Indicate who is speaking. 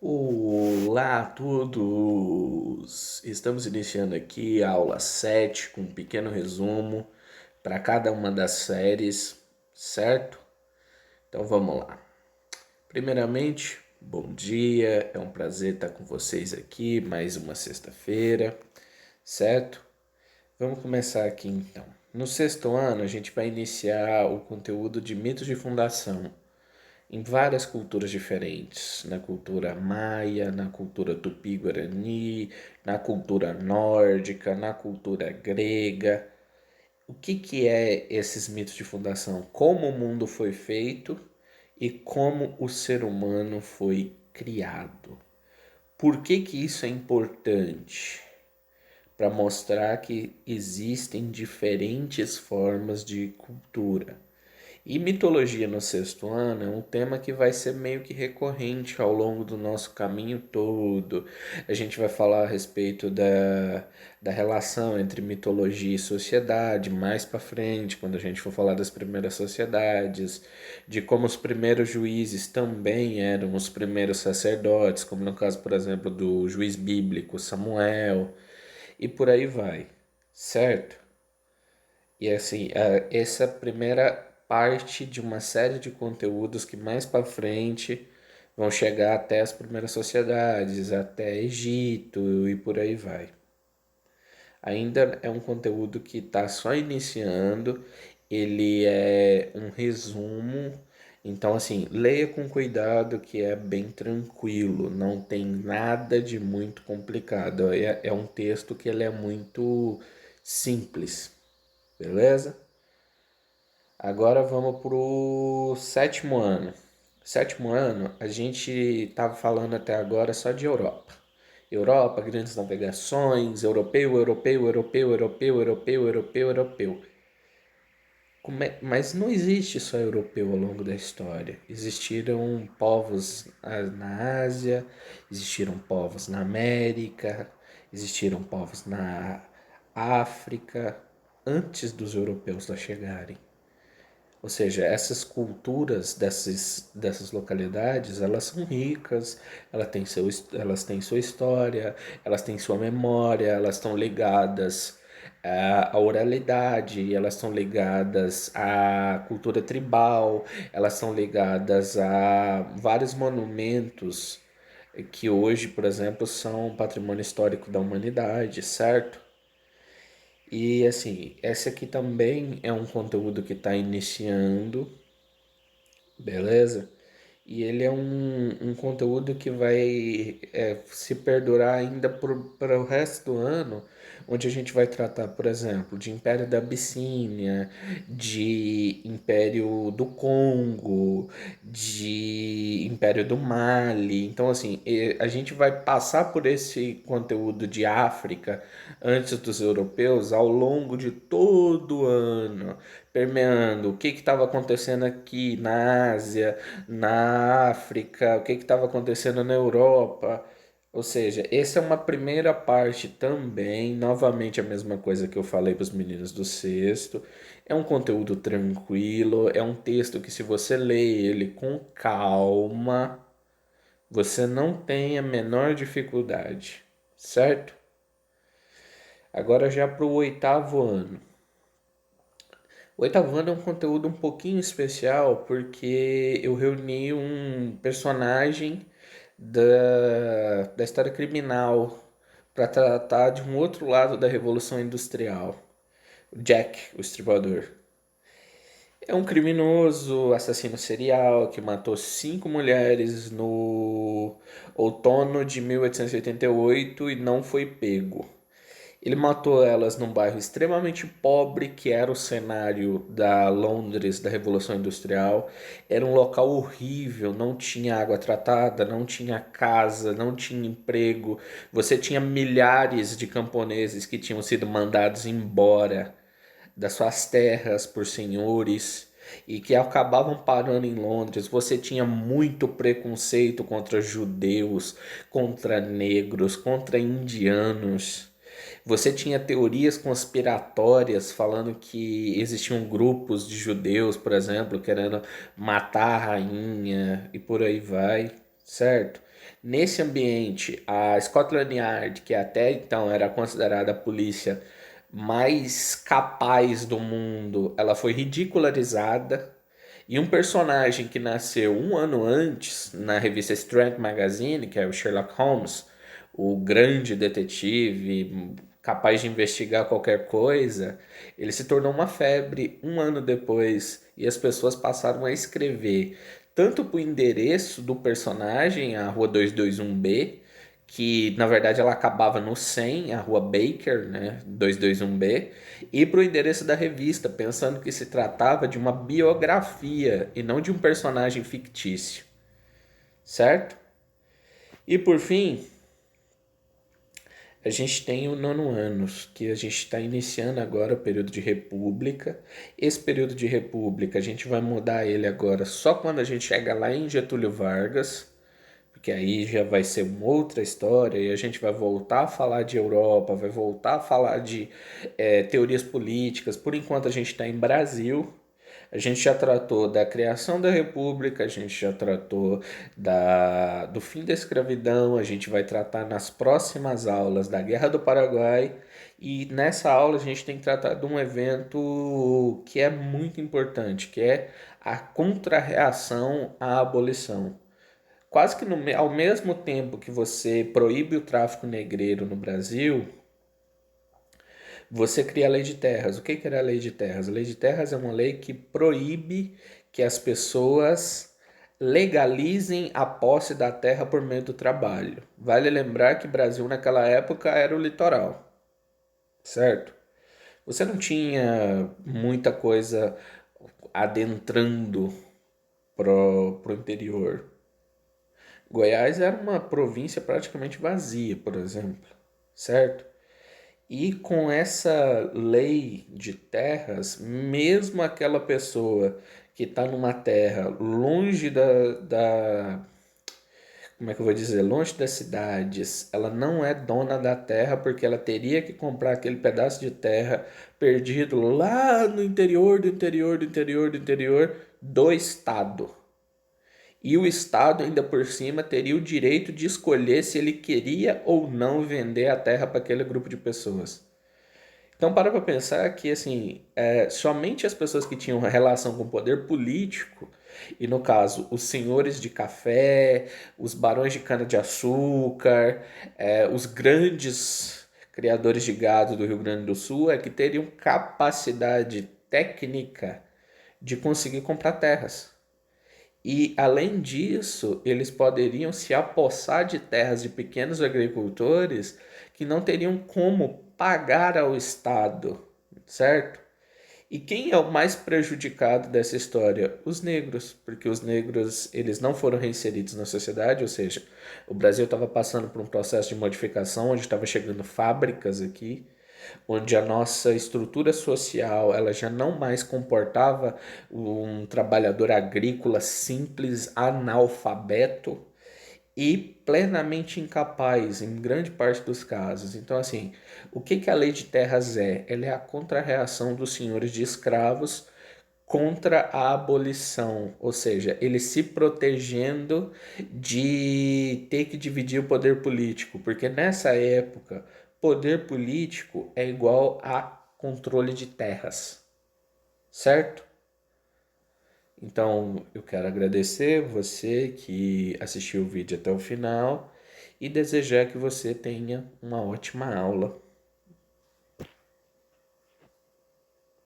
Speaker 1: Olá a todos! Estamos iniciando aqui a aula 7 com um pequeno resumo para cada uma das séries, certo? Então vamos lá. Primeiramente, bom dia, é um prazer estar com vocês aqui mais uma sexta-feira, certo? Vamos começar aqui então. No sexto ano, a gente vai iniciar o conteúdo de mitos de fundação em várias culturas diferentes, na cultura maia, na cultura tupi-guarani, na cultura nórdica, na cultura grega. O que é esses mitos de fundação? Como o mundo foi feito e como o ser humano foi criado. Por que isso é importante? Para mostrar que existem diferentes formas de cultura. E mitologia no sexto ano é um tema que vai ser meio que recorrente ao longo do nosso caminho todo. A gente vai falar a respeito da relação entre mitologia e sociedade mais para frente, quando a gente for falar das primeiras sociedades, de como os primeiros juízes também eram os primeiros sacerdotes, como no caso, por exemplo, do juiz bíblico Samuel, e por aí vai, certo? E assim, essa primeira parte de uma série de conteúdos que mais para frente vão chegar até as primeiras sociedades, até Egito e por aí vai. Ainda é um conteúdo que está só iniciando, ele é um resumo, então assim, leia com cuidado que é bem tranquilo, não tem nada de muito complicado, é um texto que ele é muito simples, beleza? Agora vamos pro sétimo ano. Sétimo ano, a gente estava falando até agora só de Europa. Europa, grandes navegações, europeu, europeu, europeu, europeu, europeu, europeu, europeu. Mas não existe só europeu ao longo da história. Existiram povos na Ásia, existiram povos na América, existiram povos na África, antes dos europeus lá chegarem. Ou seja, essas culturas dessas localidades, elas são ricas, elas têm sua história, elas têm sua memória, elas estão ligadas à oralidade, elas estão ligadas à cultura tribal, elas são ligadas a vários monumentos que hoje, por exemplo, são patrimônio histórico da humanidade, certo? E assim, esse aqui também é um conteúdo que está iniciando, beleza? E ele é um conteúdo que vai se perdurar ainda para o resto do ano, onde a gente vai tratar, por exemplo, de Império da Abissínia, de Império do Congo, de Império do Mali. Então, assim, a gente vai passar por esse conteúdo de África antes dos europeus ao longo de todo o ano, permeando o que estava acontecendo aqui na Ásia, na África, o que estava acontecendo na Europa. Ou seja, essa é uma primeira parte também, novamente a mesma coisa que eu falei para os meninos do sexto. É um conteúdo tranquilo, é um texto que se você lê ele com calma, você não tem a menor dificuldade, certo? Agora já para o oitavo ano. O oitavo ano é um conteúdo um pouquinho especial porque eu reuni um personagem da história criminal para tratar de um outro lado da Revolução Industrial. O Jack, o Estripador. É um criminoso, assassino serial que matou 5 mulheres no outono de 1888 e não foi pego. Ele matou elas num bairro extremamente pobre, que era o cenário da Londres da Revolução Industrial. Era um local horrível, não tinha água tratada, não tinha casa, não tinha emprego. Você tinha milhares de camponeses que tinham sido mandados embora das suas terras por senhores e que acabavam parando em Londres. Você tinha muito preconceito contra judeus, contra negros, contra indianos. Você tinha teorias conspiratórias falando que existiam grupos de judeus, por exemplo, querendo matar a rainha e por aí vai, certo? Nesse ambiente, a Scotland Yard, que até então era considerada a polícia mais capaz do mundo, ela foi ridicularizada. E um personagem que nasceu um ano antes na revista Strand Magazine, que é o Sherlock Holmes, o grande detetive capaz de investigar qualquer coisa, ele se tornou uma febre um ano depois e as pessoas passaram a escrever tanto para o endereço do personagem, a Rua 221B, que na verdade ela acabava no 100, a Rua Baker, né, 221B, e para o endereço da revista, pensando que se tratava de uma biografia e não de um personagem fictício, certo? E por fim, a gente tem o nono anos, que a gente está iniciando agora o período de república. Esse período de república a gente vai mudar ele agora só quando a gente chega lá em Getúlio Vargas, porque aí já vai ser uma outra história e a gente vai voltar a falar de Europa, vai voltar a falar de teorias políticas. Por enquanto a gente está em Brasil. A gente já tratou da criação da República, a gente já tratou do fim da escravidão, a gente vai tratar nas próximas aulas da Guerra do Paraguai. E nessa aula a gente tem que tratar de um evento que é muito importante, que é a contrarreação à abolição. Quase que ao mesmo tempo que você proíbe o tráfico negreiro no Brasil, você cria a lei de terras. O que era a lei de terras? A lei de terras é uma lei que proíbe que as pessoas legalizem a posse da terra por meio do trabalho. Vale lembrar que o Brasil naquela época era o litoral, certo? Você não tinha muita coisa adentrando pro interior. Goiás era uma província praticamente vazia, por exemplo, certo? E com essa lei de terras, mesmo aquela pessoa que está numa terra longe como é que eu vou dizer, longe das cidades, ela não é dona da terra porque ela teria que comprar aquele pedaço de terra perdido lá no interior do interior do interior do interior do estado. E o Estado, ainda por cima, teria o direito de escolher se ele queria ou não vender a terra para aquele grupo de pessoas. Então, para pensar que, assim, somente as pessoas que tinham relação com o poder político, e no caso, os senhores de café, os barões de cana-de-açúcar, os grandes criadores de gado do Rio Grande do Sul, é que teriam capacidade técnica de conseguir comprar terras. E, além disso, eles poderiam se apossar de terras de pequenos agricultores que não teriam como pagar ao Estado, certo? E quem é o mais prejudicado dessa história? Os negros, porque os negros eles não foram reinseridos na sociedade, ou seja, o Brasil estava passando por um processo de modificação, onde estava chegando fábricas aqui, onde a nossa estrutura social ela já não mais comportava um trabalhador agrícola simples, analfabeto e plenamente incapaz em grande parte dos casos. Então, assim, o que a lei de terras é? Ela é a contrarreação dos senhores de escravos contra a abolição, ou seja, ele se protegendo de ter que dividir o poder político, porque nessa época, poder político é igual a controle de terras, certo? Então, eu quero agradecer você que assistiu o vídeo até o final e desejar que você tenha uma ótima aula.